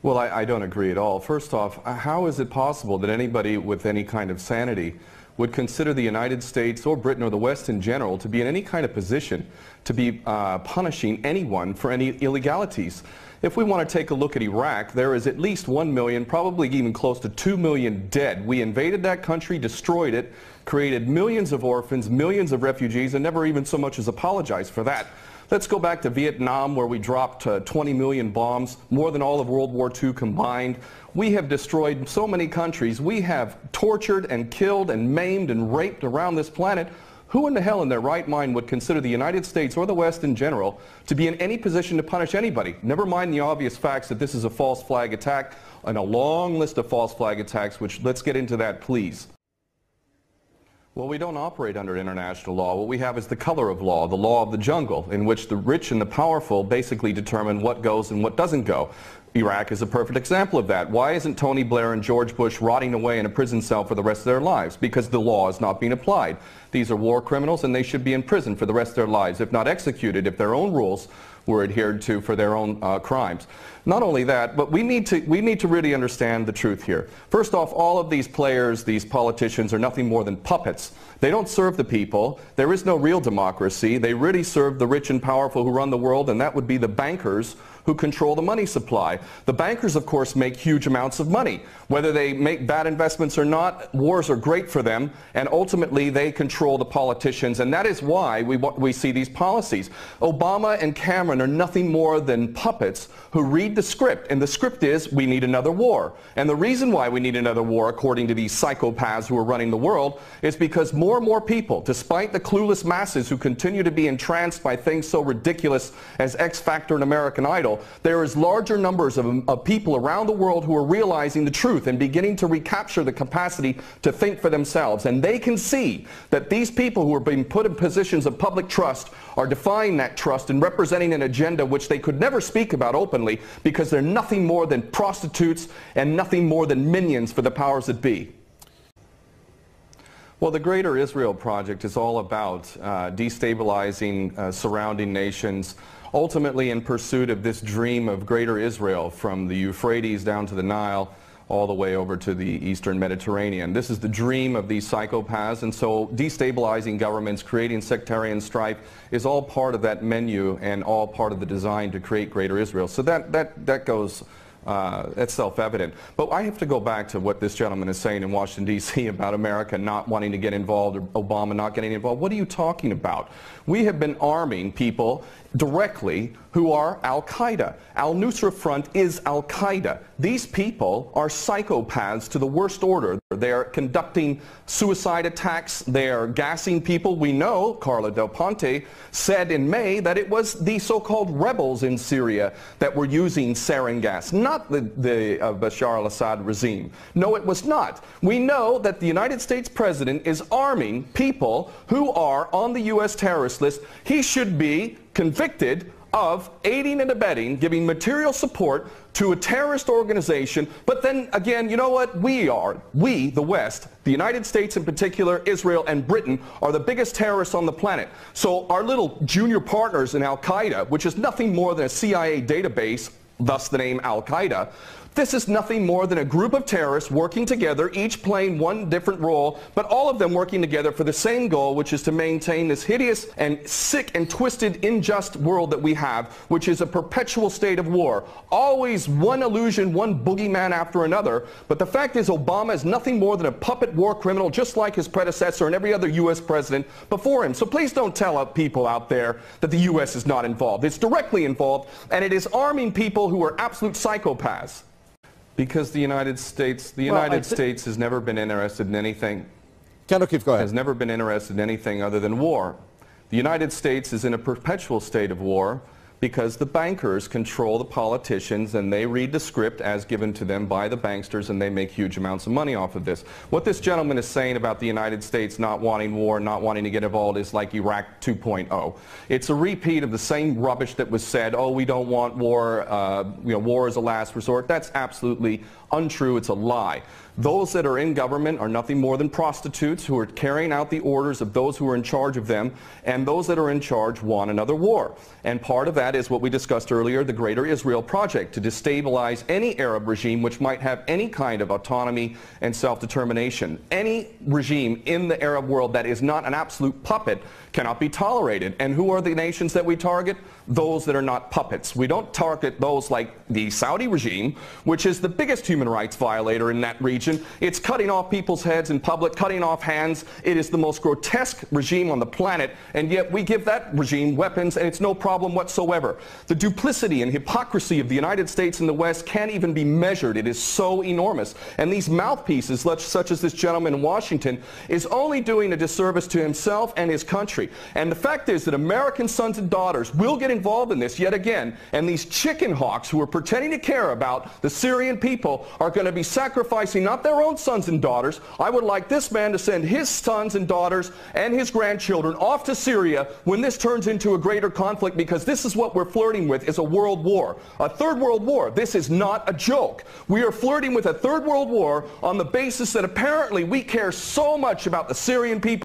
Well, I don't agree at all. First off, how is it possible that anybody with any kind of sanity would consider the United States or Britain or the West in general to be in any kind of position to be punishing anyone for any illegalities? If we want to take a look at Iraq, there is at least 1 million, probably even close to 2 million dead. We invaded that country, destroyed it, created millions of orphans, millions of refugees, and never even so much as apologized for that. Let's go back to Vietnam, where we dropped 20 million bombs, more than all of World War II combined. We have destroyed so many countries. We have tortured and killed and maimed and raped around this planet. Who in the hell in their right mind would consider the United States or the West in general to be in any position to punish anybody? Never mind the obvious facts that this is a false flag attack and a long list of false flag attacks, which let's get into that, please. Well, we don't operate under international law. What we have is the color of law, the law of the jungle, in which the rich and the powerful basically determine what goes and what doesn't go. Iraq is a perfect example of that. Why isn't Tony Blair and George Bush rotting away in a prison cell for the rest of their lives? Because the law is not being applied. These are war criminals, and they should be in prison for the rest of their lives, if not executed, if their own rules were adhered to for their own crimes. Not only that, but we need to really understand the truth here. First off, all of these players, these politicians, are nothing more than puppets. They don't serve the people. There is no real democracy. They really serve the rich and powerful who run the world, and that would be the bankers who control the money supply. The bankers, of course, make huge amounts of money. Whether they make bad investments or not, wars are great for them, and ultimately they control the politicians, and that is why we see these policies. Obama and Cameron are nothing more than puppets who read the script, and the script is we need another war. And the reason why we need another war, according to these psychopaths who are running the world, is because more and more people, despite the clueless masses who continue to be entranced by things so ridiculous as X Factor and American Idol, there is larger numbers of people around the world who are realizing the truth and beginning to recapture the capacity to think for themselves. And they can see that these people who are being put in positions of public trust are defying that trust and representing an agenda which they could never speak about openly, because they're nothing more than prostitutes and nothing more than minions for the powers that be. Well, the Greater Israel Project is all about destabilizing surrounding nations, ultimately in pursuit of this dream of Greater Israel from the Euphrates down to the Nile, all the way over to the Eastern Mediterranean. This is the dream of these psychopaths, and so destabilizing governments, creating sectarian strife is all part of that menu and all part of the design to create Greater Israel. So that goes, that's self-evident. But I have to go back to what this gentleman is saying in Washington, D.C. about America not wanting to get involved, or Obama not getting involved. What are you talking about? We have been arming people directly who are Al-Qaeda. Al-Nusra Front is Al-Qaeda. These people are psychopaths to the worst order. They are conducting suicide attacks. They are gassing people. We know, Carla Del Ponte said in May, that it was the so-called rebels in Syria that were using sarin gas, not the Bashar al-Assad regime. No, it was not. We know that the United States President is arming people who are on the U.S. terrorist list. He should be convicted of aiding and abetting, giving material support to a terrorist organization. But then again, you know what? We, the West, the United States in particular, Israel and Britain, are the biggest terrorists on the planet. So our little junior partners in Al-Qaeda, which is nothing more than a CIA database, thus the name Al-Qaeda, this is nothing more than a group of terrorists working together, each playing one different role, but all of them working together for the same goal, which is to maintain this hideous and sick and twisted, unjust world that we have, which is a perpetual state of war. Always one illusion, one boogeyman after another. But the fact is, Obama is nothing more than a puppet war criminal, just like his predecessor and every other U.S. president before him. So please don't tell people out there that the U.S. is not involved. It's directly involved, and it is arming people who are absolute psychopaths. Because the United States has never been interested in anything. Go ahead. Has never been interested in anything other than war. The United States is in a perpetual state of war because the bankers control the politicians, and they read the script as given to them by the banksters, and they make huge amounts of money off of this. What this gentleman is saying about the United States not wanting war, not wanting to get involved, is like Iraq 2.0. It's a repeat of the same rubbish that was said, oh, we don't want war, war is a last resort. That's absolutely untrue. It's a lie. Those that are in government are nothing more than prostitutes who are carrying out the orders of those who are in charge of them, and those that are in charge want another war. And part of that is what we discussed earlier, the Greater Israel Project, to destabilize any Arab regime which might have any kind of autonomy and self-determination. Any regime in the Arab world that is not an absolute puppet cannot be tolerated. And who are the nations that we target? Those that are not puppets. We don't target those like the Saudi regime, which is the biggest human rights violator in that region. It's cutting off people's heads in public, cutting off hands. It is the most grotesque regime on the planet, and yet we give that regime weapons and it's no problem whatsoever. The duplicity and hypocrisy of the United States and the West can't even be measured. It is so enormous. And these mouthpieces, such as this gentleman in Washington, is only doing a disservice to himself and his country. And the fact is that American sons and daughters will get involved in this yet again, and these chicken hawks who are pretending to care about the Syrian people are going to be sacrificing not their own sons and daughters. I would like this man to send his sons and daughters and his grandchildren off to Syria when this turns into a greater conflict, because this is what we're flirting with, is a world war, a third world war. This is not a joke. We are flirting with a third world war on the basis that apparently we care so much about the Syrian people.